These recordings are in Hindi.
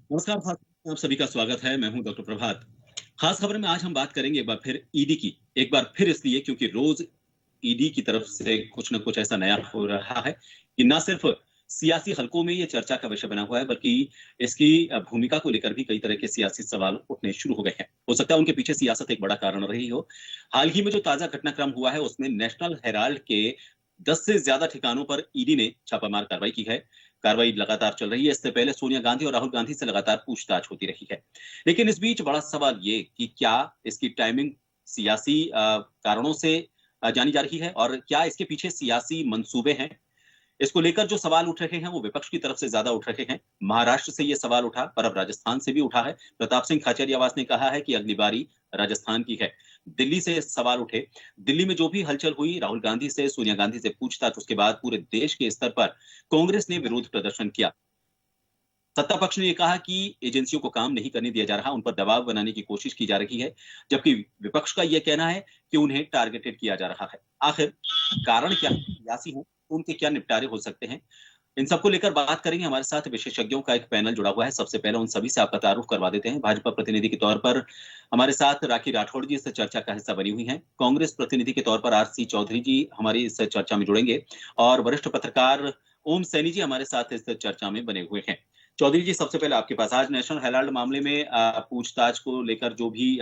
नमस्कार खास आप सभी का स्वागत है। मैं हूं डॉक्टर प्रभात। खास खबर में आज हम बात करेंगे एक बार फिर ईडी की। एक बार फिर इसलिए क्योंकि रोज ईडी की तरफ से कुछ न कुछ ऐसा नया हो रहा है कि न सिर्फ सियासी हलकों में ये चर्चा का विषय बना हुआ है, बल्कि इसकी भूमिका को लेकर भी कई तरह के सियासी सवाल उठने शुरू हो गए हैं। हो सकता है उनके पीछे सियासत एक बड़ा कारण रही हो। हाल ही में जो ताजा घटनाक्रम हुआ है उसमें नेशनल हेराल्ड के 10 से ज्यादा ठिकानों पर ईडी ने छापामार कार्रवाई की है। कार्रवाई लगातार चल रही है। इससे पहले सोनिया गांधी और राहुल गांधी से लगातार पूछताछ होती रही है। लेकिन इस बीच बड़ा सवाल ये कि क्या इसकी टाइमिंग सियासी कारणों से जानी जा रही है और क्या इसके पीछे सियासी मंसूबे हैं। इसको लेकर जो सवाल उठ रहे हैं वो विपक्ष की तरफ से ज्यादा उठ रहे हैं। महाराष्ट्र से ये सवाल उठा, पर अब राजस्थान से भी उठा है। प्रताप सिंह खाचरियावास ने कहा है कि अगली बारी राजस्थान की है। दिल्ली से सवाल उठे। दिल्ली में जो भी हलचल हुई, राहुल गांधी से सोनिया गांधी से पूछताछ, उसके बाद पूरे देश के स्तर पर कांग्रेस ने विरोध प्रदर्शन किया। सत्ता पक्ष ने यह कहा कि एजेंसियों को काम नहीं करने दिया जा रहा, उन पर दबाव बनाने की कोशिश की जा रही है, जबकि विपक्ष का यह कहना है कि उन्हें टारगेटेड किया जा रहा है। आखिर कारण क्या है? सियासी हो तो उनके क्या निपटारे हो सकते हैं? इन सबको लेकर बात करेंगे। हमारे साथ विशेषज्ञों का एक पैनल जुड़ा हुआ है। सबसे पहले उन सभी से आपका तारुफ करवा देते हैं। भाजपा प्रतिनिधि के तौर पर हमारे साथ राखी राठौड़ जी इस चर्चा का हिस्सा बनी हुई हैं। कांग्रेस प्रतिनिधि के तौर पर आरसी चौधरी जी हमारी इस चर्चा में जुड़ेंगे और वरिष्ठ पत्रकार ओम सैनी जी हमारे साथ इस चर्चा में बने हुए हैं। चौधरी जी, सबसे पहले आपके पास आज नेशनल हेराल्ड मामले में पूछताछ को लेकर जो भी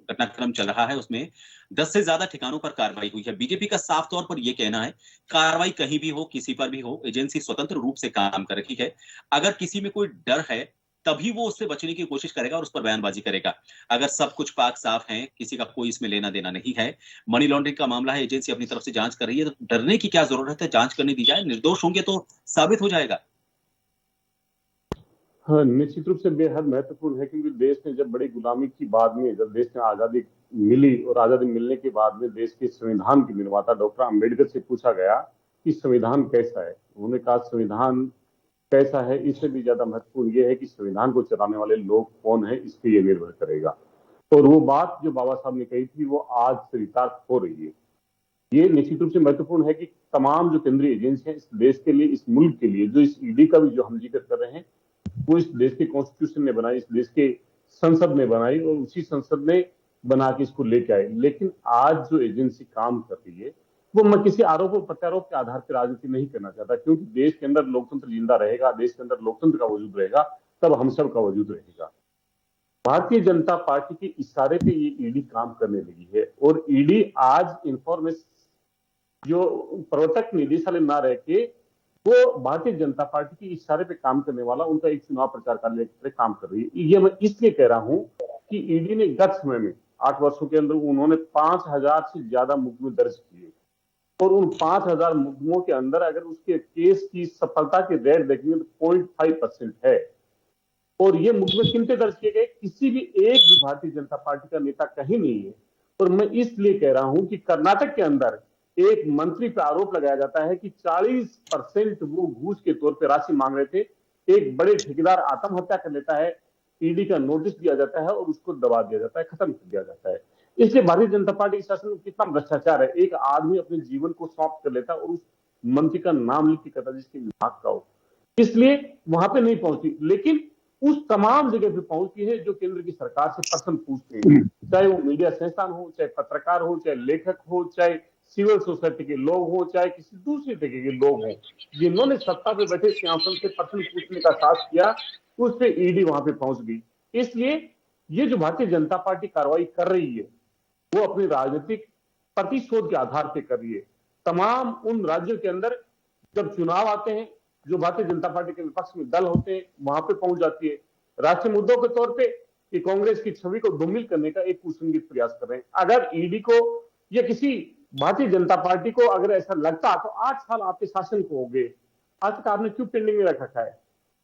घटनाक्रम चल रहा है उसमें 10 से ज्यादा ठिकानों पर कार्रवाई हुई है। बीजेपी का साफ तौर पर यह कहना है कार्रवाई कहीं भी हो, किसी पर भी हो, एजेंसी स्वतंत्र रूप से काम कर रही है। अगर किसी में कोई डर है तभी वो उससे बचने की कोशिश करेगा और उस पर बयानबाजी करेगा। अगर सब कुछ पाक साफ है, किसी का कोई इसमें लेना देना नहीं है, मनी लॉन्ड्रिंग का मामला है, एजेंसी अपनी तरफ से जांच कर रही है, तो डरने की क्या जरूरत है? जांच करने दी जाए, निर्दोष होंगे तो साबित हो जाएगा। हाँ, निश्चित रूप से बेहद महत्वपूर्ण है, क्योंकि देश ने जब बड़ी गुलामी की बाद में, जब देश ने आजादी मिली और आजादी मिलने के बाद में देश के संविधान के निर्माता डॉक्टर अंबेडकर से पूछा गया कि संविधान कैसा है। उन्होंने कहा संविधान कैसा है, इससे भी ज्यादा महत्वपूर्ण यह है कि संविधान को चलाने वाले लोग कौन है, इस पे ये निर्भर करेगा। और वो बात जो बाबा साहब ने कही थी वो आज चरितार्थ हो रही है। ये निश्चित रूप से महत्वपूर्ण है कि तमाम जो केंद्रीय एजेंसियां इस देश के लिए, इस मुल्क के लिए, जो इस ईडी का भी जो हम जिक्र कर रहे हैं, वो इस देश के कॉन्स्टिट्यूशन ने बनाई, इस देश के संसद ने बनाई और उसी संसद ने बना के इसको लेके आए। लेकिन आज जो एजेंसी काम कर रही है वो मैं किसी आरोप और प्रत्यारोप के आधार पर राजनीति नहीं करना चाहता, क्योंकि देश के अंदर लोकतंत्र जिंदा रहेगा, देश के अंदर लोकतंत्र का वजूद रहेगा, तब हम सब का वजूद रहेगा। भारतीय जनता पार्टी के इशारे पे ये ईडी काम करने लगी है और ईडी आज इंफॉर्मेशन जो प्रवर्तक निदेशालय ना रह के वो भारतीय जनता पार्टी के इशारे पे काम करने वाला उनका एक चुनाव प्रचार कार्यालय की तरह काम कर रही है। ये मैं इसलिए कह रहा हूं कि ईडी ने गत समय में 8 वर्षों के अंदर उन्होंने 5,000 से ज्यादा मुकदमे दर्ज किए और उन 5,000 मुकदमों के अंदर अगर उसके केस की सफलता की रेट देखेंगे तो 0.5% है। और ये मुकदमे किन पे दर्ज किए गए? किसी भी एक भी भारतीय जनता पार्टी का नेता कहीं नहीं है। और मैं इसलिए कह रहा हूं कि कर्नाटक के अंदर एक मंत्री पर आरोप लगाया जाता है कि 40% वो घूस के तौर पर राशि मांग रहे थे। एक बड़े ठेकेदार आत्महत्या कर लेता है, ईडी का नोटिस दिया जाता है और उसको दबा दिया जाता है, खत्म कर दिया जाता है। इसलिए भारतीय जनता पार्टी के शासन में कितना भ्रष्टाचार है। एक आदमी अपने जीवन को समाप्त कर लेता है और उस मंत्री का नाम लिख के कहता है जिसके विभाग का हो, इसलिए वहां पे नहीं पहुंची। लेकिन उस तमाम जगह पे पहुंची है जो केंद्र की सरकार से प्रश्न पूछते हैं, चाहे वो मीडिया संस्थान हो, चाहे पत्रकार हो, चाहे लेखक हो, चाहे सिविल सोसाइटी के लोग हो, चाहे किसी दूसरी तरह के लोग हों, जिन्होंने सत्ता पे बैठे सिंहासन से प्रश्न पूछने का साहस किया, उस पे ईडी वहां पे पहुंच गई। इसलिए ये जो भारतीय जनता पार्टी कार्रवाई कर रही है वो अपनी राजनीतिक प्रतिशोध के आधार पर कर रही है। तमाम उन राज्यों के अंदर जब चुनाव आते हैं, जो भारतीय जनता पार्टी के विपक्ष में दल होते हैं वहां पे पहुंच जाती है। राष्ट्रीय मुद्दों के तौर पे कि कांग्रेस की छवि को धूमिल करने का एक कुसंगित प्रयास कर रहे हैं। अगर ईडी को या किसी भारतीय जनता पार्टी को अगर ऐसा लगता तो 8 साल आपके शासन को हो गए, आज तक आपने क्यों पेंडिंग में रखा है?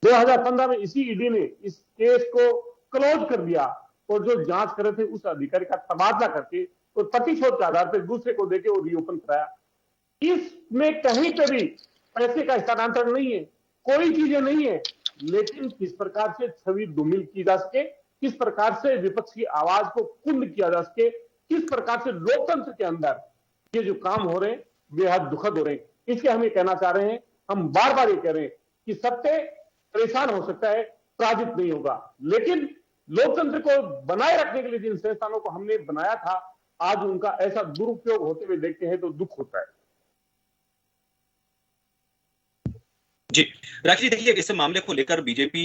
2015 में इसी ईडी ने इस केस को क्लोज कर दिया और जो जांच कर रहे थे उस अधिकारी का तबादला करके और प्रतिशोध के आधार पर दूसरे को देके वो रीओपन कराया। इसमें कहीं पे भी पैसे का स्थानांतरण नहीं है, कोई चीजें नहीं है। लेकिन किस प्रकार से छवि धूमिल की जा सके, किस प्रकार से विपक्ष की आवाज को कुंद किया जा सके, किस प्रकार से लोकतंत्र के अंदर ये जो काम हो रहे हैं बेहद दुखद हो रहे हैं। इसलिए हम ये कहना चाह रहे हैं, हम बार बार ये कह रहे हैं कि सत्य परेशान हो सकता है, पराजित नहीं होगा। लेकिन लोकतंत्र को बनाए रखने के लिए जिन संस्थानों को हमने बनाया था, आज उनका ऐसा दुरुपयोग होते हुए देखते हैं तो दुख होता है। जी, राखी जी, देखिए इस मामले को लेकर बीजेपी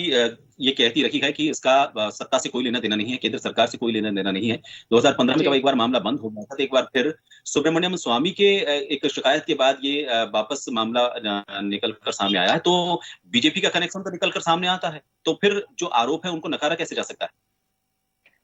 ये कहती रही है कि इसका सत्ता से कोई लेना देना नहीं है, केंद्र सरकार से कोई लेना देना नहीं है। 2015 में जब एक बार मामला बंद हो गया था, तो एक बार फिर सुब्रमण्यम स्वामी के एक शिकायत के बाद ये वापस मामला निकल कर सामने आया है। तो बीजेपी का कनेक्शन तो निकल कर सामने आता है, तो फिर जो आरोप है उनको नकारा कैसे जा सकता है?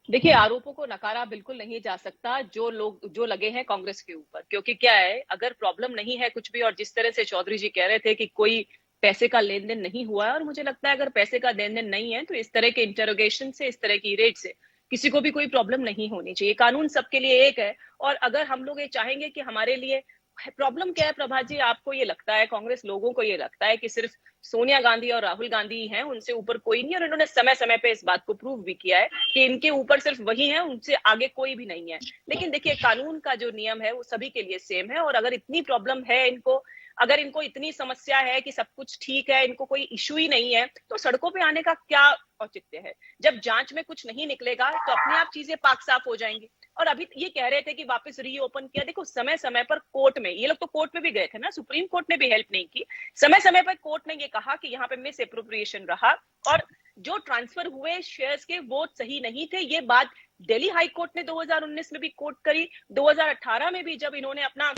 देखिए, आरोपों को नकारा बिल्कुल नहीं जा सकता जो लगे हैं कांग्रेस के ऊपर, क्योंकि क्या है, अगर प्रॉब्लम नहीं है कुछ भी, और जिस तरह से चौधरी जी कह रहे थे कि कोई पैसे का लेन देन नहीं हुआ है, और मुझे लगता है अगर पैसे का लेन देन नहीं है तो इस तरह के इंटरोगेशन से, इस तरह की रेड से किसी को भी कोई प्रॉब्लम नहीं होनी चाहिए। कानून सबके लिए एक है, और अगर हम लोग ये चाहेंगे कि हमारे लिए प्रॉब्लम क्या है, प्रभात जी, आपको ये लगता है, कांग्रेस लोगों को ये लगता है कि सिर्फ सोनिया गांधी और राहुल गांधी हैं, उनसे ऊपर कोई नहीं, और इन्होंने समय समय पे इस बात को प्रूव भी किया है कि इनके ऊपर सिर्फ वही है, उनसे आगे कोई भी नहीं है। लेकिन देखिए, कानून का जो नियम है वो सभी के लिए सेम है, और अगर इतनी प्रॉब्लम है इनको, अगर इनको इतनी समस्या है कि सब कुछ ठीक है, इनको कोई इशू ही नहीं है, तो सड़कों पे आने का क्या औचित्य है? जब जांच में कुछ नहीं निकलेगा तो अपने आप चीजें पाक साफ हो जाएंगी। और अभी ये कह रहे थे कि वापस रीओपन किया, देखो समय समय पर कोर्ट में, ये लोग तो कोर्ट में भी गए थे ना, सुप्रीम कोर्ट ने भी हेल्प नहीं की। समय समय पर कोर्ट ने ये कहा कि यहाँ पे मिस एप्रोप्रिएशन रहा, और जो ट्रांसफर हुए शेयर्स के वो सही नहीं थे। ये बात दिल्ली हाई कोर्ट ने 2019 में भी कोर्ट करी, 2018 में भी जब इन्होंने अपना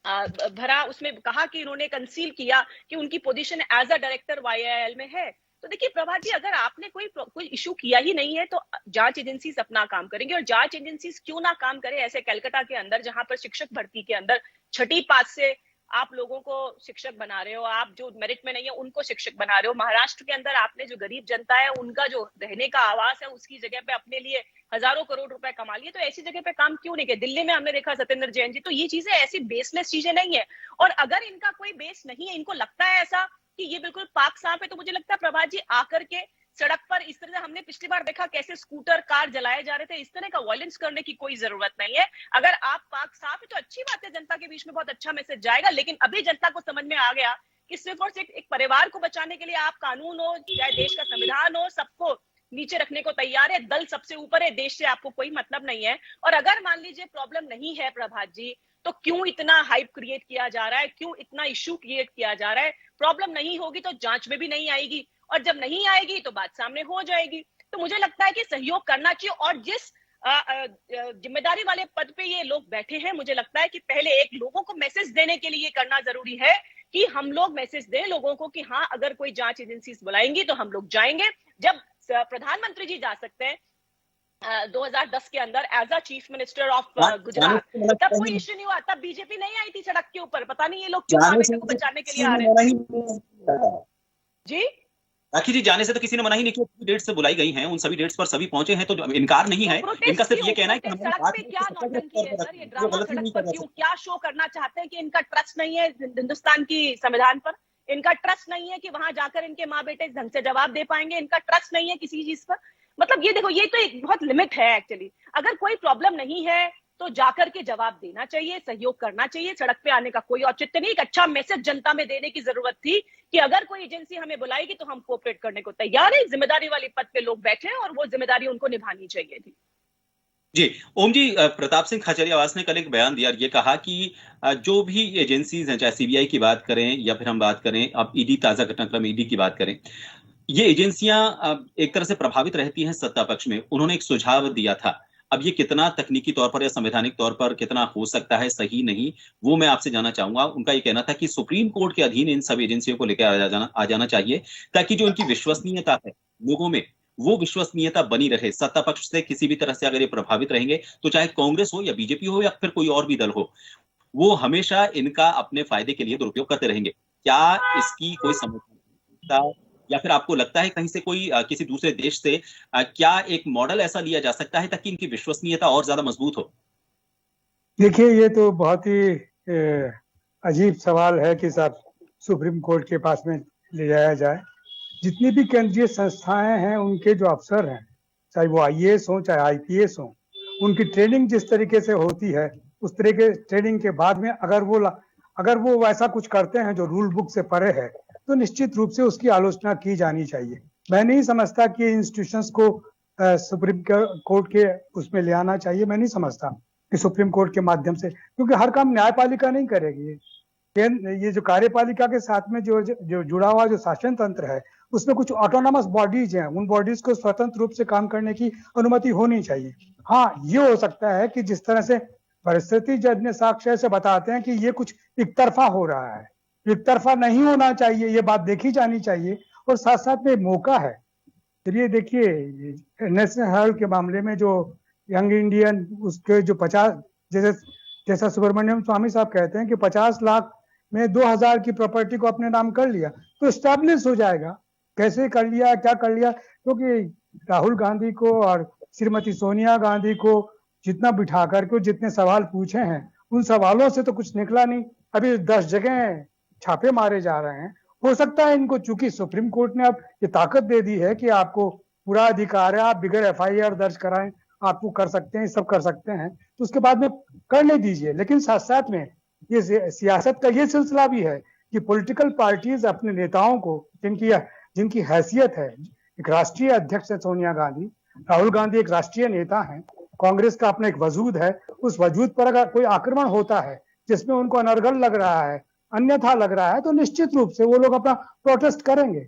भरा, उसमें कहा कि इन्होंने कंसील किया कि उनकी position as a director YIL में है। तो देखिए प्रभात जी, अगर आपने कोई इशू किया ही नहीं है तो जांच एजेंसीज अपना काम करेंगे, और जांच एजेंसीज क्यों ना काम करे ऐसे कलकत्ता के अंदर, जहां पर शिक्षक भर्ती के अंदर छठी पास से आप लोगों को शिक्षक बना रहे हो, आप जो मेरिट में नहीं है उनको शिक्षक बना रहे हो। महाराष्ट्र के अंदर आपने जो गरीब जनता है उनका जो रहने का आवास है उसकी जगह पे अपने लिए हजारों करोड़ रुपए कमा लिए, तो ऐसी जगह पे काम क्यों नहीं किया? दिल्ली में हमने देखा सत्येंद्र जैन जी, तो ये चीजें ऐसी बेसलेस चीजें नहीं है। और अगर इनका कोई बेस नहीं है, इनको लगता है ऐसा कि ये बिल्कुल पाक साफ है, तो मुझे लगता है प्रभात जी, आकर के सड़क पर इस तरह से, हमने पिछली बार देखा कैसे स्कूटर कार जलाए जा रहे थे, इस तरह का वायलेंस करने की कोई जरूरत नहीं है। अगर आप पाक साफ है तो अच्छी बात है, जनता के बीच में बहुत अच्छा मैसेज जाएगा। लेकिन अभी जनता को समझ में आ गया कि सिर्फ और सिर्फ एक परिवार को बचाने के लिए आप कानून हो चाहे देश का संविधान हो, सबको नीचे रखने को तैयार है, दल सबसे ऊपर है, देश से आपको कोई मतलब नहीं है। और अगर मान लीजिए प्रॉब्लम नहीं है प्रभात जी, तो क्यों इतना हाइप क्रिएट किया जा रहा है, क्यों इतना इशू क्रिएट किया जा रहा है? प्रॉब्लम नहीं होगी तो जांच में भी नहीं आएगी, और जब नहीं आएगी तो बात सामने हो जाएगी। तो मुझे लगता है कि सहयोग करना चाहिए, और जिस जिम्मेदारी वाले पद पे ये लोग बैठे हैं, मुझे लगता है कि पहले एक लोगों को मैसेज देने के लिए ये करना जरूरी है कि हम लोग मैसेज दें लोगों को कि हाँ, अगर कोई जांच एजेंसी बुलाएंगी तो हम लोग जाएंगे। जब प्रधानमंत्री जी जा सकते हैं 2010 के अंदर as a chief minister of Gujarat, तब कोई इश्यू नहीं हुआ, तब बीजेपी नहीं आई थी सड़क के ऊपर। पता नहीं ये लोग क्यों माँ बेटे को बचाने के लिए आ रहे हैं जी। राखी जी, जाने से तो किसी ने मना ही नहीं किया, डेट्स से बुलाई गई हैं, उन सभी डेट्स पर सभी पहुंचे हैं, तो इनकार नहीं है। इनका सिर्फ ये कहना है कि सड़क पे क्या नौटंकी है सर, ये ड्रामा सड़क पर क्यों, क्या शो करना चाहते हैं कि इनका ट्रस्ट नहीं है हिंदुस्तान की संविधान पर, इनका ट्रस्ट नहीं है कि वहां जाकर इनके माँ बेटे ढंग से जवाब दे पाएंगे, इनका ट्रस्ट नहीं है किसी चीज पर। मतलब ये देखो, ये तो एक बहुत लिमिट है एक्चुअली। अगर कोई प्रॉब्लम नहीं है तो जाकर के जवाब देना चाहिए, सहयोग करना चाहिए, सड़क पे आने का कोई औचित्य नहीं। एक अच्छा मैसेज जनता में देने की जरूरत थी कि अगर कोई एजेंसी हमें बुलाएगी तो हम कोऑपरेट करने को तैयार है। जिम्मेदारी वाली पद पे लोग बैठे हैं और वो जिम्मेदारी उनको निभानी चाहिए थी। जी, ओम जी, प्रताप सिंह खाचरियावास ने कल एक बयान दिया, ये कहा कि जो भी एजेंसीज हैं, चाहे सीबीआई की बात करें या फिर हम बात करें अब ईडी, ताजा घटनाक्रम ईडी की बात करें, ये एजेंसियां एक तरह से प्रभावित रहती हैं सत्ता पक्ष में। उन्होंने एक सुझाव दिया था, अब ये कितना तकनीकी तौर पर या संवैधानिक तौर पर कितना हो सकता है सही नहीं, वो मैं आपसे जानना चाहूंगा। उनका ये कहना था कि सुप्रीम कोर्ट के अधीन इन सब एजेंसियों को लेकर आ जाना चाहिए, ताकि जो उनकी विश्वसनीयता है लोगों में, वो विश्वसनीयता बनी रहे। सत्ता पक्ष से किसी भी तरह से अगर ये प्रभावित रहेंगे, तो चाहे कांग्रेस हो या बीजेपी हो या फिर कोई और भी दल हो, वो हमेशा इनका अपने फायदे के लिए दुरुपयोग करते रहेंगे। क्या इसकी कोई समस्या, या फिर आपको लगता है कहीं से कोई किसी दूसरे देश से क्या एक मॉडल ऐसा लिया जा सकता है ताकि इनकी विश्वसनीयता और ज्यादा मजबूत हो? देखिए, ये तो बहुत ही अजीब सवाल है कि साहब सुप्रीम कोर्ट के पास में ले जाया जाए। जितनी भी केंद्रीय संस्थाएं हैं, उनके जो अफसर हैं, चाहे वो आईएएस हो चाहे आईपीएस हो, उनकी ट्रेनिंग जिस तरीके से होती है, उस तरह के ट्रेनिंग के बाद में अगर वो वैसा कुछ करते हैं जो रूल बुक से परे है, तो निश्चित रूप से उसकी आलोचना की जानी चाहिए। मैं नहीं समझता कि इंस्टीट्यूशंस को सुप्रीम कोर्ट के उसमें ले आना चाहिए। मैं नहीं समझता कि सुप्रीम कोर्ट के माध्यम से, क्योंकि हर काम न्यायपालिका नहीं करेगी। ये जो कार्यपालिका के साथ में जो जुड़ा हुआ जो शासन तंत्र है, उसमें कुछ ऑटोनॉमस बॉडीज हैं, उन बॉडीज को स्वतंत्र रूप से काम करने की अनुमति होनी चाहिए। हाँ, ये हो सकता है कि जिस तरह से परिस्थिति जन्य साक्ष्य से बताते हैं कि ये कुछ एक तरफा हो रहा है, एक तरफा नहीं होना चाहिए, ये बात देखी जानी चाहिए। और साथ साथ में मौका है। फिर ये देखिए, नेशनल हेराल्ड के मामले में जो यंग इंडियन उसके जो 50 जैसा सुब्रमण्यम स्वामी साहब कहते हैं कि 50 लाख में 2000 की प्रॉपर्टी को अपने नाम कर लिया तो स्टैब्लिश हो जाएगा। कैसे कर लिया, क्या कर लिया? क्योंकि राहुल गांधी को और श्रीमती सोनिया गांधी को जितना बिठा करके जितने सवाल पूछे हैं, उन सवालों से तो कुछ निकला नहीं। अभी 10 जगह छापे मारे जा रहे हैं। हो सकता है इनको, चूंकि सुप्रीम कोर्ट ने अब ये ताकत दे दी है कि आपको पूरा अधिकार है, आप बिगर FIR दर्ज कराएं, आपको कर सकते हैं, सब कर सकते हैं, तो उसके बाद में करने दीजिए। लेकिन साथ साथ में ये सियासत का ये सिलसिला भी है कि पॉलिटिकल पार्टीज अपने नेताओं को, जिनकी हैसियत है, एक राष्ट्रीय अध्यक्ष है सोनिया गांधी, राहुल गांधी एक राष्ट्रीय नेता है, कांग्रेस का अपना एक वजूद है, उस वजूद पर अगर कोई आक्रमण होता है जिसमें उनको अनर्गल लग रहा है, अन्यथा लग रहा है, तो निश्चित रूप से वो लोग अपना प्रोटेस्ट करेंगे।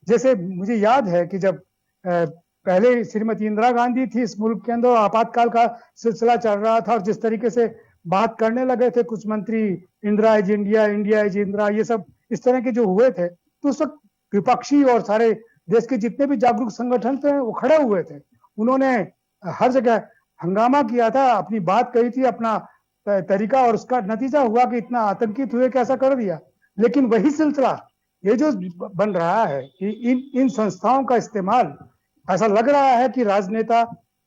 जैसे मुझे याद है कि जब पहले श्रीमती इंदिरा गांधी थी इस मुल्क के अंदर, आपातकाल का सिलसिला चल रहा था और जिस तरीके से बात करने लगे थे कुछ मंत्री, Indira is India, India is Indira, ये सब इस तरह के जो हुए थे, तो उस वक्त विपक्षी और सारे देश के जितने भी जागरूक संगठन थे वो खड़े हुए थे। उन्होंने हर जगह हंगामा किया था, अपनी बात कही थी, अपना तरीका, और उसका नतीजा हुआ कि इतना आतंकित हुए कैसा कर दिया। लेकिन वही सिलसिला ये जो बन रहा है कि इन संस्थाओं का इस्तेमाल, ऐसा लग रहा है कि राजनेता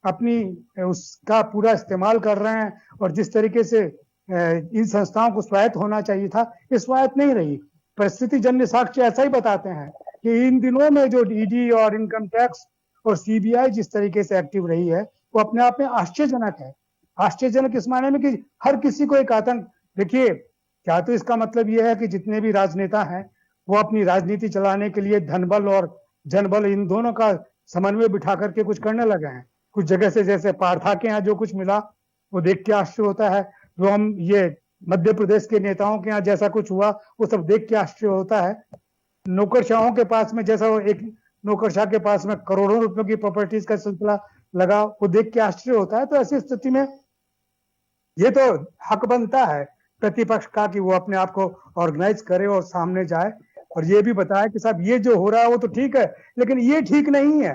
अपनी उसका पूरा इस्तेमाल कर रहे हैं, और जिस तरीके से इन संस्थाओं को स्वायत्त होना चाहिए था, ये स्वायत्त नहीं रही। परिस्थिति जन्य साक्ष्य ऐसा ही बताते हैं कि इन दिनों में जो ED और इनकम टैक्स और CBI जिस तरीके से एक्टिव रही है, वो अपने आप में आश्चर्यजनक है। आश्चर्यजनक इस मायने में कि हर किसी को एक आतंक, देखिए, क्या तो इसका मतलब यह है कि जितने भी राजनेता हैं वो अपनी राजनीति चलाने के लिए धनबल और जनबल, इन दोनों का समन्वय बिठा करके कुछ करने लगे हैं। कुछ जगह से, जैसे पार्था के यहाँ जो कुछ मिला वो देख के आश्चर्य होता है, जो हम ये मध्य प्रदेश के नेताओं के यहाँ जैसा कुछ हुआ वो सब देख के आश्चर्य होता है। नौकरशाहों के पास में, जैसा एक नौकरशाह के पास में करोड़ों रुपयों की प्रॉपर्टीज का सिलसिला लगा, वो देख के आश्चर्य होता है। तो ऐसी स्थिति में ये तो हक बनता है प्रतिपक्ष का कि वो अपने आप को ऑर्गेनाइज करे और सामने जाए और ये भी बताए कि साहब ये जो हो रहा है वो तो ठीक है, लेकिन ये ठीक नहीं है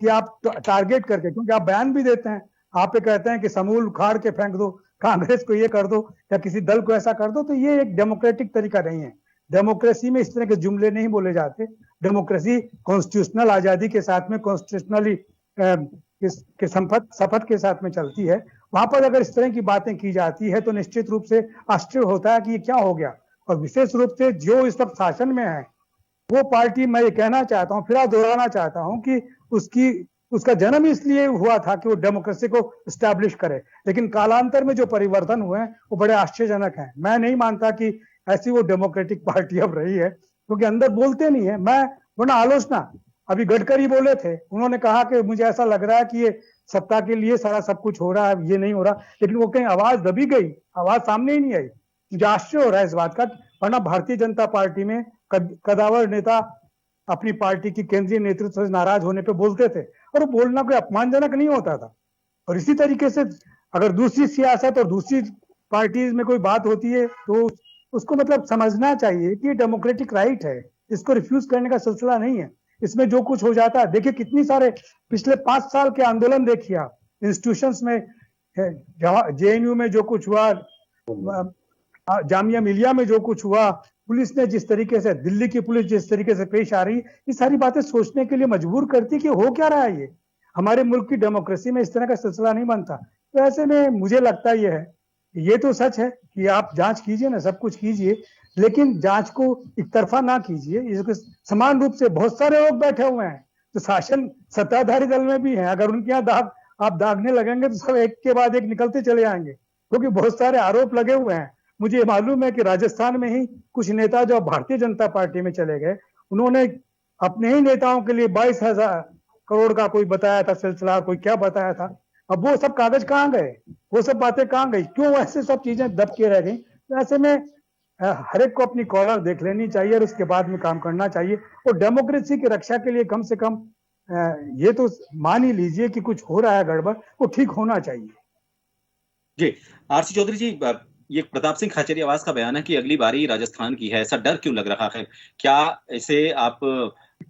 कि आप टारगेट करके, क्योंकि आप बयान भी देते हैं, आप पे कहते हैं कि समूल उखाड़ के फेंक दो, कांग्रेस को ये कर दो या किसी दल को ऐसा कर दो, तो ये एक डेमोक्रेटिक तरीका नहीं है। डेमोक्रेसी में इस तरह के जुमले नहीं बोले जाते। डेमोक्रेसी कॉन्स्टिट्यूशनल आजादी के साथ में, कॉन्स्टिट्यूशनली के शपथ के साथ में चलती है। वहां पर अगर इस तरह की बातें की जाती है तो निश्चित रूप से आश्चर्य होता है कि ये क्या हो गया। और विशेष रूप से जो इस वक्त शासन में है वो पार्टी, मैं ये कहना चाहता हूँ, फिर दोहराना चाहता हूँ कि उसका जन्म इसलिए हुआ था कि वो डेमोक्रेसी को स्टैब्लिश करे, लेकिन कालांतर में जो परिवर्तन हुए हैं वो बड़े आश्चर्यजनक हैं। मैं नहीं मानता कि ऐसी वो डेमोक्रेटिक पार्टी अब रही है, क्योंकि अंदर बोलते नहीं है। मैं वरना आलोचना, अभी गडकरी बोले थे, उन्होंने कहा कि मुझे ऐसा लग रहा है कि ये सत्ता के लिए सारा सब कुछ हो रहा है, ये नहीं हो रहा, लेकिन वो कहीं आवाज दबी गई, आवाज सामने ही नहीं आई। मुझे आश्चर्य हो रहा है इस बात का, वरना भारतीय जनता पार्टी में कदावर नेता अपनी पार्टी की केंद्रीय नेतृत्व से नाराज होने पे बोलते थे और वो बोलना कोई अपमानजनक नहीं होता था। और इसी तरीके से अगर दूसरी सियासत और दूसरी पार्टीज में कोई बात होती है तो उसको मतलब समझना चाहिए कि ये डेमोक्रेटिक राइट है, इसको रिफ्यूज करने का सिलसिला नहीं है। इसमें जो कुछ हो जाता है, देखिए कितनी सारे पिछले 5 साल के आंदोलन देखिए आप, इंस्टीट्यूशंस में, JNU में जो कुछ हुआ, जामिया मिलिया में जो कुछ हुआ, पुलिस ने जिस तरीके से, दिल्ली की पुलिस जिस तरीके से पेश आ रही, ये सारी बातें सोचने के लिए मजबूर करती कि हो क्या रहा है। ये हमारे मुल्क की डेमोक्रेसी में इस तरह का सिलसिला नहीं बनता। तो ऐसे में मुझे लगता ये है, ये तो सच है कि आप जांच कीजिए ना, सब कुछ कीजिए, लेकिन जांच को एक तरफा ना कीजिए। इसको समान रूप से, बहुत सारे लोग बैठे हुए हैं तो शासन सत्ताधारी दल में भी हैं, अगर उनके यहाँ दाग आप दागने लगेंगे तो सब एक के बाद एक निकलते चले जाएंगे, क्योंकि बहुत सारे आरोप लगे हुए हैं। मुझे मालूम है कि राजस्थान में ही कुछ नेता जो भारतीय जनता पार्टी में चले गए, उन्होंने अपने ही नेताओं के लिए 22,000 करोड़ का कोई बताया था सिलसिला, कोई क्या बताया था। अब वो सब कागज कहाँ गए, वो सब बातें कहाँ गई, क्यों ऐसे सब चीजें दब के रह गई। तो ऐसे में हर एक को अपनी कॉलर देख लेनी चाहिए और उसके बाद में काम करना चाहिए। और डेमोक्रेसी की रक्षा के लिए कम से कम ये तो मान ही लीजिए कि कुछ हो रहा है गड़बड़, वो ठीक होना चाहिए। जी, आरसी चौधरी जी, ये प्रताप सिंह खाचरियावास का बयान है कि अगली बारी राजस्थान की है, ऐसा डर क्यों लग रहा है? क्या इसे आप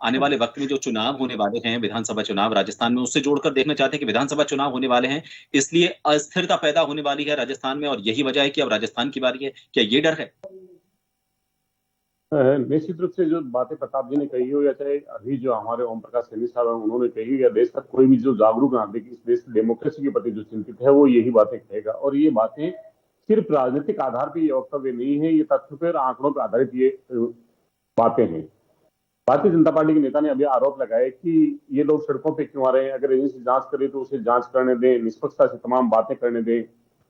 आने वाले वक्त में जो चुनाव होने वाले हैं, विधानसभा चुनाव राजस्थान में, उससे जोड़कर देखना चाहते हैं कि विधानसभा चुनाव होने वाले हैं, इसलिए अस्थिरता पैदा होने वाली है राजस्थान में और यही वजह है कि अब राजस्थान की बारी है? क्या ये डर है? निश्चित रूप से जो बातें प्रताप जी ने कही हो या चाहे अभी जो हमारे ओम प्रकाश सैनी साहब हैं उन्होंने कही, या देश का कोई भी जो जागरूक नागरिक इस देश की डेमोक्रेसी के प्रति जो चिंतित है वो यही बातें कहेगा। और ये बातें सिर्फ राजनीतिक आधार पर ये वक्तव्य नहीं है, ये तथ्य पर आंकड़ों पर आधारित ये बातें हैं। भारतीय जनता पार्टी के नेता ने अभी आरोप लगाया कि ये लोग सड़कों पे क्यों आ रहे हैं, अगर एजेंसी जांच करे तो उसे जांच करने दें, निष्पक्षता से तमाम बातें करने दें।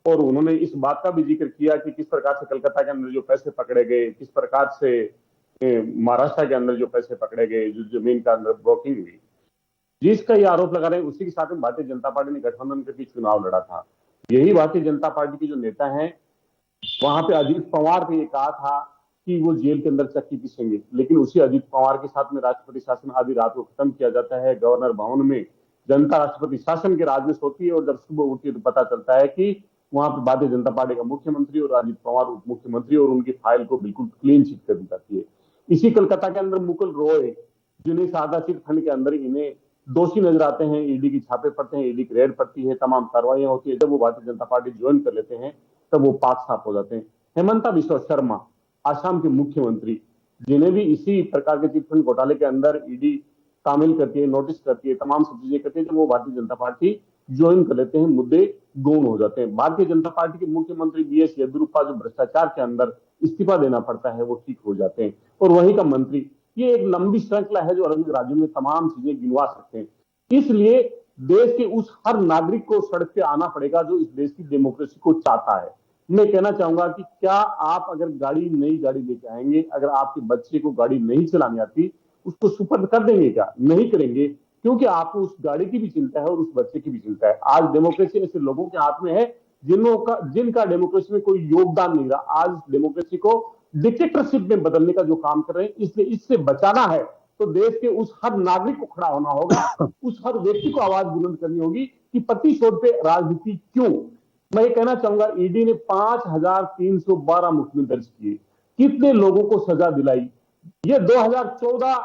और उन्होंने इस बात का भी जिक्र किया कि किस प्रकार से कलकत्ता के अंदर जो पैसे पकड़े गए, किस प्रकार से महाराष्ट्र के अंदर जो पैसे पकड़े गए, जो जमीन का अंदर ब्रोकिंग हुई, जिसका ये आरोप लगा रहे हैं। उसी के साथ में भारतीय जनता पार्टी ने गठबंधन करके चुनाव लड़ा था। यही भारतीय जनता पार्टी के जो नेता हैं, वहां पे अजीत पवार ने ये कहा था कि वो जेल के अंदर चक्की पीसेंगे, लेकिन उसी अजीत पवार के साथ में राष्ट्रपति शासन आधी रात को खत्म किया जाता है। गवर्नर भवन में जनता राष्ट्रपति शासन के राज में सोती है और जब सुबह उठती है तो पता चलता है कि वहां पर भारतीय जनता पार्टी का मुख्यमंत्री और अजीत पवार उप मुख्यमंत्री, और उनकी फाइल को बिल्कुल क्लीन चिट कर दी जाती है। इसी कलकत्ता के अंदर मुकुल रॉय, जिन्हें सादा चिट खंड के अंदर इन्हें दोषी नजर आते हैं, ईडी की छापे पड़ते हैं, ईडी की रेड पड़ती है, तमाम कार्रवाइयां होती है। जब वो भारतीय जनता पार्टी ज्वाइन कर लेते हैं तब वो पाक साफ हो जाते हैं। हेमंता बिश्वा शर्मा, आसाम के मुख्यमंत्री, जिन्हें भी इसी प्रकार के चिटफंड घोटाले के अंदर ईडी शामिल करती है, नोटिस करती है, तमाम सब चीजें करती है, जब वो भारतीय जनता पार्टी ज्वाइन कर लेते हैं, मुद्दे गौण हो जाते हैं। भारतीय जनता पार्टी के मुख्यमंत्री बीएस येदियुरप्पा जो भ्रष्टाचार के अंदर इस्तीफा देना पड़ता है वो ठीक हो जाते हैं। और वहीं का मंत्री, ये एक लंबी श्रृंखला है जो अलग अलग राज्यों में तमाम चीजें गिनवा सकते हैं। इसलिए देश के उस हर नागरिक को सड़क पे आना पड़ेगा जो इस देश की डेमोक्रेसी को चाहता है। मैं कहना चाहूंगा कि क्या आप अगर नई गाड़ी लेके आएंगे, अगर आपके बच्चे को गाड़ी नहीं चलानी आती, उसको सुपर्द कर देंगे क्या? नहीं करेंगे, क्योंकि आपको उस गाड़ी की भी चिंता है और उस बच्चे की भी चिंता है। आज डेमोक्रेसी ऐसे लोगों के हाथ में है जिनका डेमोक्रेसी में कोई योगदान नहीं रहा। आज डेमोक्रेसी को डिक्टेटरशिप में बदलने का जो काम कर रहे हैं, इसलिए इससे बचाना है तो देश के उस हर नागरिक को खड़ा होना होगा, उस हर व्यक्ति को आवाज बुलंद करनी होगी कि प्रतिशोध पे राजनीति क्यों। मैं ये कहना चाहूंगा, ईडी ने 5,312 मुकदमे दर्ज किए, कितने लोगों को सजा दिलाई। ये 2014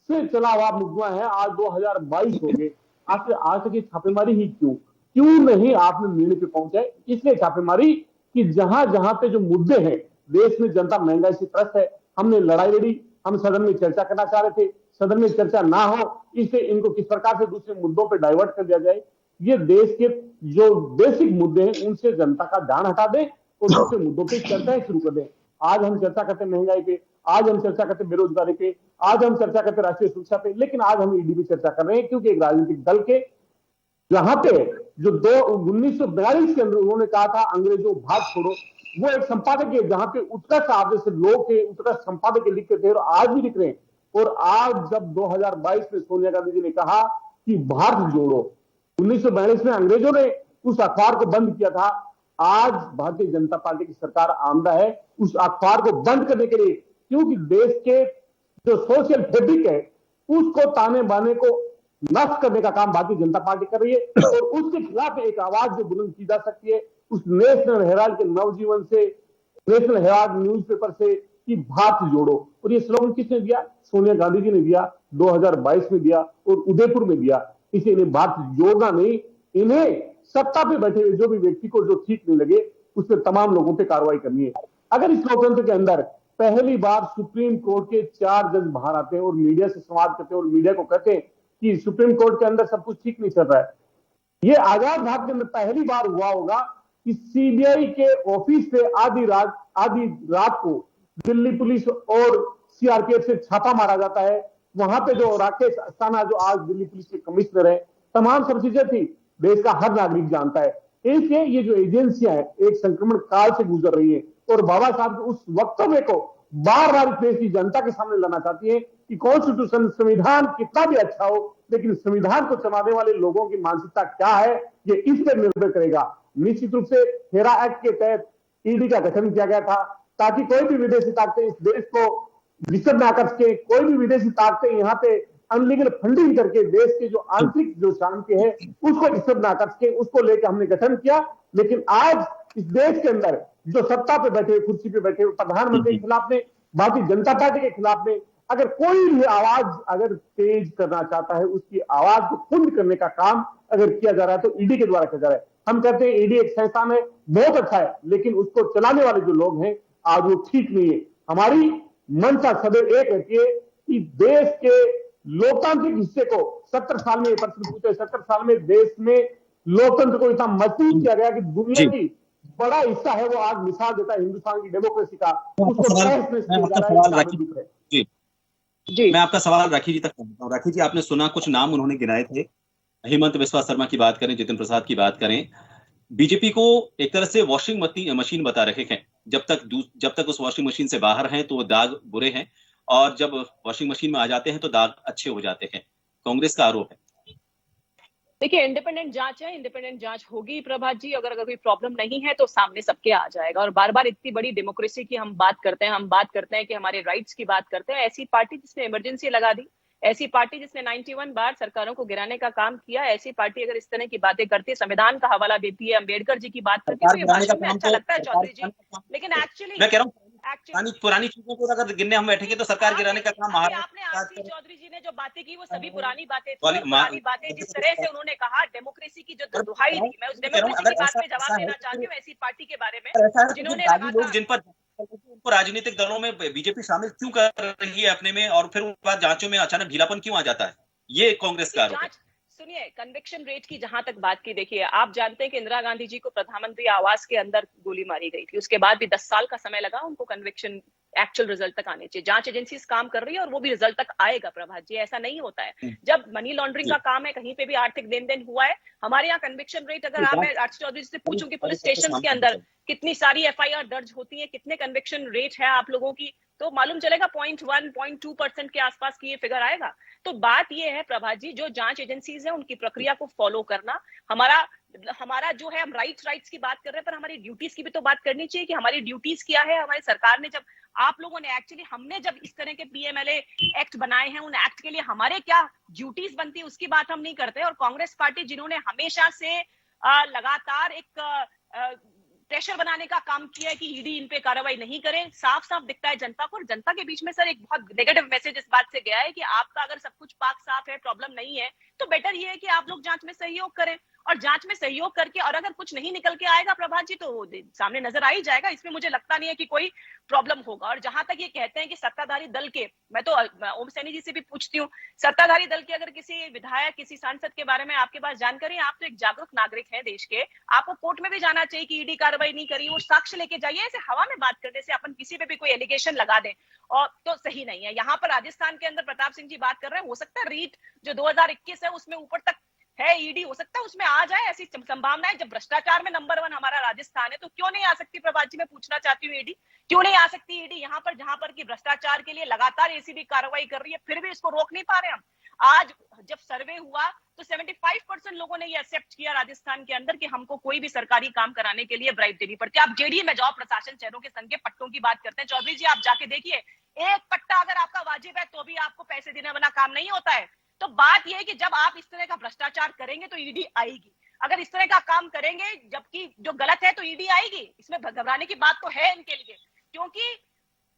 से चला हुआ मुकदमा है, आज 2022 हो गए। आज तक ये छापेमारी ही क्यों नहीं आपने निर्णय पे पहुंचाए? इसलिए छापेमारी कि जहां जहां पे जो मुद्दे हैं, देश में जनता महंगाई से त्रस्त है, हमने लड़ाई लड़ी, हम सदन में चर्चा करना चाह रहे थे, सदन में चर्चा ना हो, इससे इनको किस प्रकार से दूसरे मुद्दों पर डाइवर्ट कर दिया जाए। ये देश के जो बेसिक मुद्दे हैं उनसे जनता का ध्यान हटा दे और दूसरे मुद्दों पे चर्चाएं शुरू कर दें। आज हम चर्चा करते महंगाई पे, आज हम चर्चा करते बेरोजगारी पे, आज हम चर्चा करते राष्ट्रीय सुरक्षा पे, लेकिन आज हम ईडी पे चर्चा कर रहे हैं क्योंकि एक राजनीतिक दल के जहां पे जो 1942 के अंदर उन्होंने कहा था अंग्रेजों भाग छोड़ो, वो एक संपादक है जहां पे उत्कर्ष आप जैसे लोग थे, उत्कर्ष संपादक लिखते थे और आज भी लिख रहे हैं। और आज जब 2022 में सोनिया गांधी जी ने कहा कि भारत जोड़ो, 1942 में अंग्रेजों ने उस अखबार को बंद किया था, आज भारतीय जनता पार्टी की सरकार आमदा है उस अखबार को बंद करने के लिए, क्योंकि देश के जो सोशल फैब्रिक है उसको ताने बाने को नष्ट करने का काम भारतीय जनता पार्टी कर रही है। और उसके खिलाफ एक आवाज जो बुलंद की जा सकती है उस नेशनल हेराल्ड के नवजीवन से, नेशनल हेराल्ड न्यूज़पेपर से कि भारत जोड़ो। और ये स्लोगन किसने दिया? सोनिया गांधी जी ने दिया, 2022 में दिया और उदयपुर में दिया। इसे इन्हें भारत जोड़ना नहीं, इन्हें सत्ता पे बैठे हुए जो भी व्यक्ति को जो ठीक नहीं लगे उस पर तमाम लोगों पे कार्रवाई करनी है। अगर इस लोकतंत्र के अंदर पहली बार सुप्रीम कोर्ट के 4 जज बाहर आते हैं और मीडिया से संवाद करते हैं और मीडिया को कहते हैं कि सुप्रीम कोर्ट के अंदर सब कुछ ठीक नहीं चल रहा है, ये आजाद भारत के अंदर पहली बार हुआ होगा कि सीबीआई के ऑफिस से आधी रात को दिल्ली पुलिस और सीआरपीएफ से छापा मारा जाता है। वहां पे जो राकेश अस्थाना जो आज दिल्ली पुलिस के कमिश्नर है, तमाम सब चीजें थी, देश का हर नागरिक जानता है। इसलिए ये जो एजेंसियां हैं एक संक्रमण काल से गुजर रही है और बाबा साहब के उस वक्तव्य को बार बार देश की जनता के सामने लाना चाहती है कि कॉन्स्टिट्यूशन संविधान कितना भी अच्छा हो, लेकिन संविधान को चलाने वाले लोगों की मानसिकता क्या है, ये इस पर निर्भर करेगा। निश्चित रूप से हेरा एक्ट के तहत ईडी का गठन किया गया था ताकि कोई भी विदेशी ताकतें इस देश को विकसित ना कर सके, कोई भी विदेशी ताकतें यहाँ पे अनलीगल फंडिंग करके देश के जो आंतरिक जो शांति है उसको डिस्टर्ब ना कर सके, उसको लेकर हमने गठन किया। लेकिन आज इस देश के अंदर जो सत्ता पे बैठे, कुर्सी पे बैठे प्रधानमंत्री के खिलाफ में, भारतीय जनता पार्टी के खिलाफ में अगर कोई भी आवाज अगर तेज करना चाहता है, उसकी आवाज को कुंद करने का काम अगर किया जा रहा है तो ईडी के द्वारा किया जा रहा है। हम कहते हैं ईडी एक संस्थान है, बहुत अच्छा है, लेकिन उसको चलाने वाले जो लोग हैं आज वो ठीक नहीं है। हमारी मंशा सदैव एक रहती है कि देश के लोकतांत्रिक हिस्से को 70 साल में, प्रश्न पूछे 70 साल में देश में लोकतंत्र को इतना मजबूत किया गया कि दुनिया की बड़ा हिस्सा है वो आज मिसाल देता है हिंदुस्तान की डेमोक्रेसी का, उसको जी मैं आपका सवाल राखी जी तक पहुंचता हूँ। राखी जी, आपने सुना कुछ नाम उन्होंने गिनाए थे, हेमंत बिस्वा शर्मा की बात करें, जितिन प्रसाद की बात करें, बीजेपी को एक तरह से वॉशिंग मशीन बता रहे हैं। जब तक उस वॉशिंग मशीन से बाहर हैं तो वो दाग बुरे हैं, और जब वॉशिंग मशीन में आ जाते हैं तो दाग अच्छे हो जाते हैं। कांग्रेस का आरोप है। देखिए, इंडिपेंडेंट जांच है, इंडिपेंडेंट जांच होगी प्रभात जी। अगर कोई प्रॉब्लम नहीं है तो सामने सबके आ जाएगा। और बार बार इतनी बड़ी डेमोक्रेसी की हम बात करते हैं कि हमारे राइट्स की बात करते हैं। ऐसी पार्टी जिसने इमरजेंसी लगा दी, ऐसी पार्टी जिसने 91 बार सरकारों को गिराने का काम किया, ऐसी पार्टी अगर इस तरह की बातें करती है, संविधान का हवाला देती है, अम्बेडकर जी की बात करती है, तो ये भाषण में अच्छा लगता है चौधरी जी, लेकिन एक्चुअली मैं कह रहा हूँ पुरानी चीजों को अगर गिनने हम बैठेंगे तो सरकार गिराने का काम आपने आरसी चौधरी जी ने जो बातें की वो सभी पुरानी बातें, पुरानी बातें। जिस तरह से उन्होंने कहा डेमोक्रेसी की जो दुहाई दी, मैं उस डेमोक्रेसी की बात में जवाब देना चाहती हूँ। ऐसी पार्टी के बारे में जिन्होंने लोग जिन पर उनको राजनीतिक दलों में बीजेपी शामिल क्यों कर रही है अपने में, और फिर उसके बाद जांचों में अचानक ढीलापन क्यों आ जाता है, ये कांग्रेस का आरोप है। सुनिए, कन्विक्शन रेट की जहां तक बात की, देखिए आप जानते हैं कि इंदिरा गांधी जी को प्रधानमंत्री आवास के अंदर गोली मारी गई थी, उसके बाद भी 10 साल का समय लगा उनको कन्विक्शन एक्चुअल रिजल्ट तक आने चाहिए। जांच एजेंसी काम कर रही है और वो भी रिजल्ट तक आएगा प्रभात जी, ऐसा नहीं होता है। जब मनी लॉन्ड्रिंग का काम है, कहीं पे भी आर्थिक लेन देन हुआ है, हमारे यहाँ कन्विक्शन रेट, अगर मैं आरसी चौधरी से पूछूं कि पुलिस स्टेशन के अंदर कितनी सारी एफआईआर दर्ज होती है, कितने कन्विक्शन रेट है आप लोगों की, तो मालूम चलेगा 0.1, 0.2% के आसपास की ये फिगर आएगा। तो बात ये है प्रभात जी, जो जांच एजेंसीज है उनकी प्रक्रिया को फॉलो करना, हमारा जो है, हम राइट्स की बात कर रहे हैं, पर हमारी ड्यूटीज की भी तो बात करनी चाहिए कि हमारी ड्यूटीज क्या है। हमारी सरकार ने, जब आप लोगों ने एक्चुअली, हमने जब इस तरह के पीएमएलए एक्ट बनाए हैं, उन एक्ट के लिए हमारे क्या ड्यूटीज बनती है उसकी बात हम नहीं करते। और कांग्रेस पार्टी जिन्होंने हमेशा से लगातार एक प्रेशर बनाने का काम किया है कि ईडी इन पे कार्रवाई नहीं करे, साफ साफ दिखता है जनता को। और जनता के बीच में सर एक बहुत नेगेटिव मैसेज इस बात से गया है कि आपका अगर सब कुछ पाक साफ है, प्रॉब्लम नहीं है, तो बेटर ये है कि आप लोग जांच में सहयोग करें। और जांच में सहयोग करके, और अगर कुछ नहीं निकल के आएगा प्रभात जी, तो सामने नजर आ ही जाएगा। इसमें मुझे लगता नहीं है कि कोई प्रॉब्लम होगा। और जहां तक ये कहते हैं कि सत्ताधारी दल के, मैं तो ओम सैनी जी से भी पूछती हूँ, सत्ताधारी दल के अगर किसी विधायक, किसी सांसद के बारे में आपके पास जानकारी, आप तो एक जागरूक नागरिक हैं देश के, आपको कोर्ट में भी जाना चाहिए कि ईडी कार्रवाई नहीं करी, वो साक्ष्य लेके जाइए। ऐसे हवा में बात करने से, अपन किसी पे भी कोई एलिगेशन लगा दें और तो सही नहीं है। यहाँ पर राजस्थान के अंदर प्रताप सिंह जी बात कर रहे हैं, हो सकता है रीट जो 2021 है उसमें ऊपर तक है, ईडी हो सकता है उसमें आ जाए, ऐसी संभावना है। जब भ्रष्टाचार में नंबर 1 हमारा राजस्थान है, तो क्यों नहीं आ सकती प्रभात जी? मैं पूछना चाहती हूँ, ईडी क्यों नहीं आ सकती? ईडी यहाँ पर, जहां पर की भ्रष्टाचार के लिए लगातार एसीबी कार्रवाई कर रही है, फिर भी इसको रोक नहीं पा रहे हम। आज जब सर्वे हुआ तो 75% लोगों ने ये एक्सेप्ट किया राजस्थान के अंदर कि हमको कोई भी सरकारी काम कराने के लिए ब्राइब देनी पड़ती है। आप जेडीए में जाओ, प्रशासन शहरों के संघ के पट्टों की बात करते हैं, चौधरी जी आप जाके देखिए, एक पट्टा अगर आपका वाजिब है तो भी आपको पैसे देने वाला काम नहीं होता है। तो बात यह है कि जब आप इस तरह का भ्रष्टाचार करेंगे तो ईडी आएगी, अगर इस तरह का काम करेंगे जबकि जो गलत है तो ईडी आएगी। इसमें घबराने की बात तो है इनके लिए, क्योंकि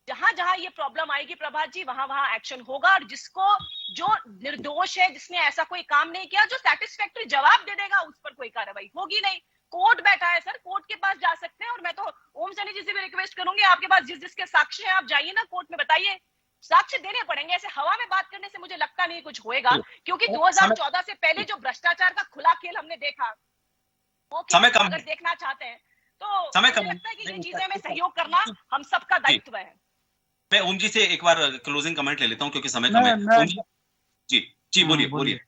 जहां जहां ये प्रॉब्लम आएगी प्रभात जी, वहां वहां एक्शन होगा। और जिसको, जो निर्दोष है, जिसने ऐसा कोई काम नहीं किया, जो सैटिस्फैक्टरी जवाब दे देगा, उस पर कोई कार्रवाई होगी नहीं। कोर्ट बैठा है सर, कोर्ट के पास जा सकते हैं। और मैं तो ओम सैनी जी से भी रिक्वेस्ट करूंगी, आपके पास जिसके साक्ष्य है आप जाइए ना कोर्ट में, बताइए, साक्ष्य देने पड़ेंगे। ऐसे हवा में बात करने से मुझे लगता नहीं कुछ होएगा, क्योंकि 2014 से पहले जो भ्रष्टाचार का खुला खेल हमने देखा, वो अगर देखना चाहते हैं तो मुझे लगता है कि ये चीजें में सहयोग करना हम सबका दायित्व है। मैं ओम जी से एक बार क्लोजिंग कमेंट ले लेता हूं क्योंकि समय कम है। जी बोलिए।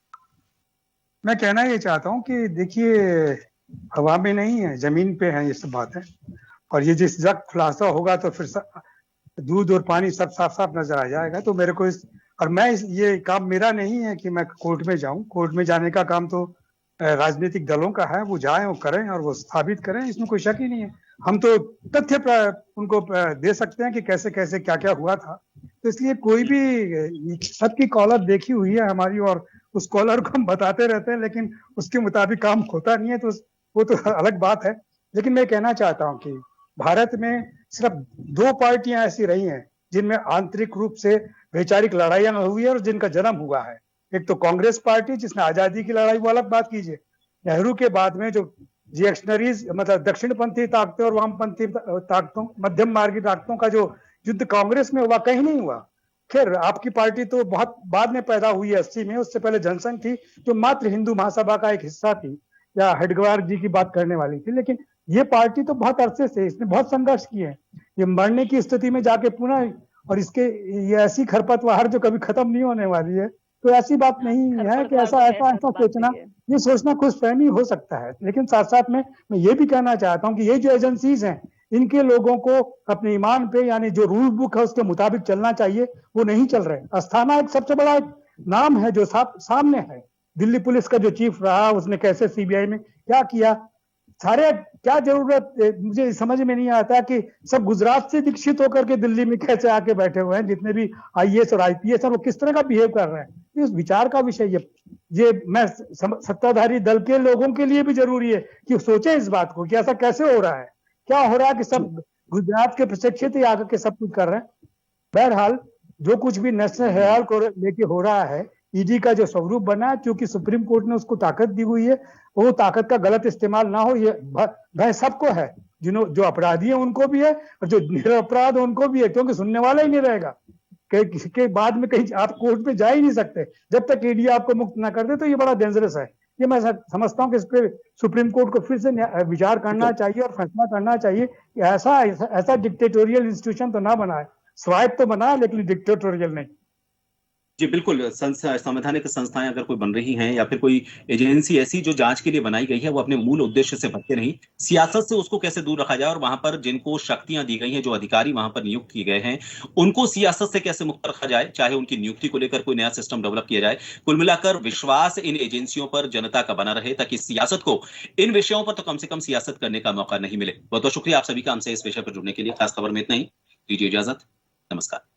मैं कहना ये चाहता हूं कि देखिए, हवा में नहीं है, जमीन पे है ये सब बातें। और ये जिस जब खुलासा होगा तो फिर दूध और पानी सब साफ साफ नजर आ जाएगा। तो मेरे को इस और ये काम मेरा नहीं है कि मैं कोर्ट में जाऊं। कोर्ट में जाने का काम तो राजनीतिक दलों का है, वो जाएं और करें और वो स्थापित करें, इसमें कोई शक ही नहीं है। हम तो तथ्य उनको दे सकते हैं कि कैसे कैसे क्या क्या हुआ था। तो इसलिए कोई भी सबकी कॉलर देखी हुई है हमारी, और उस कॉलर को हम बताते रहते हैं, लेकिन उसके मुताबिक काम होता नहीं है, तो वो तो अलग बात है। लेकिन मैं कहना चाहता हूँ कि भारत में सिर्फ 2 पार्टियां ऐसी रही हैं जिनमें आंतरिक रूप से वैचारिक लड़ाइयां हुई है और जिनका जन्म हुआ है। एक तो कांग्रेस पार्टी जिसने आजादी की लड़ाई, वो अलग बात कीजिए। नेहरू के बाद में जो रिएक्शनरीज, मतलब दक्षिणपंथी ताकतों और वामपंथी ताकतों, मध्यम मार्गी ताकतों का जो युद्ध कांग्रेस में हुआ, कहीं नहीं हुआ। खैर, आपकी पार्टी तो बहुत बाद में पैदा हुई है, 80 में। उससे पहले जनसंघ थी जो मात्र हिंदू महासभा का एक हिस्सा थी, या हेडगेवार जी की बात करने वाली थी। लेकिन ये पार्टी तो बहुत अरसे से, इसने बहुत संघर्ष किए हैं। ये मरने की स्थिति में जाके पुनः, और इसके ये ऐसी खरपतवार जो कभी खत्म नहीं होने वाली है। तो ऐसी बात नहीं है कि ऐसा सोचना, ये सोचना खुशफहमी हो सकता है। लेकिन साथ साथ में मैं ये भी कहना चाहता हूँ कि ये जो एजेंसीज हैं, इनके लोगों को अपने ईमान पे, यानी जो रूल बुक है उसके मुताबिक चलना चाहिए, वो नहीं चल रहे। अस्थाना एक सबसे बड़ा एक नाम है जो सामने है। दिल्ली पुलिस का जो चीफ रहा, उसने कैसे सीबीआई में क्या किया, सारे क्या जरूरत, मुझे समझ में नहीं आता कि सब गुजरात से दीक्षित होकर के दिल्ली में कैसे आके बैठे हुए हैं। जितने भी आईएएस और आईपीएस हैं, वो किस तरह का बिहेव कर रहे हैं, इस विचार का विषय ये मैं सत्ताधारी दल के लोगों के लिए भी जरूरी है कि सोचे इस बात को कि ऐसा कैसे हो रहा है, क्या हो रहा है कि सब गुजरात के प्रशिक्षित ही आकर के सब कुछ कर रहे हैं। बहरहाल, जो कुछ भी नेशनल हेराल्ड को लेके हो रहा है, ईडी का जो स्वरूप बना है, क्योंकि सुप्रीम कोर्ट ने उसको ताकत दी हुई है, वो ताकत का गलत इस्तेमाल ना हो, ये भय सबको है। जो अपराधी है उनको भी है, और जो निरपराध है उनको भी है, क्योंकि सुनने वाला ही नहीं रहेगा। के बाद में कहीं आप कोर्ट में जा ही नहीं सकते जब तक ईडी आपको मुक्त ना कर दे। तो ये बड़ा डेंजरस है। ये मैं समझता हूँ कि इस पे सुप्रीम कोर्ट को फिर से विचार करना चाहिए और फैसला करना चाहिए कि ऐसा डिक्टेटोरियल इंस्टीट्यूशन तो ना बनाए। स्वायत्त तो बनाए, लेकिन डिक्टेटोरियल नहीं। जी बिल्कुल, संवैधानिक संस्थाएं अगर कोई बन रही हैं या फिर कोई एजेंसी ऐसी जो जांच के लिए बनाई गई है, वो अपने मूल उद्देश्य से भटके नहीं, सियासत से उसको कैसे दूर रखा जाए, और वहां पर जिनको शक्तियां दी गई हैं, जो अधिकारी वहां पर नियुक्त किए गए हैं, उनको सियासत से कैसे मुक्त रखा जाए, चाहे उनकी नियुक्ति को लेकर कोई नया सिस्टम डेवलप किया जाए। कुल मिलाकर विश्वास इन एजेंसियों पर जनता का बना रहे, ताकि सियासत को इन विषयों पर तो कम से कम सियासत करने का मौका नहीं मिले। बहुत बहुत शुक्रिया आप सभी का हमसे इस विषय पर जुड़ने के लिए। खास खबर में इतना ही, दीजिए इजाजत, नमस्कार।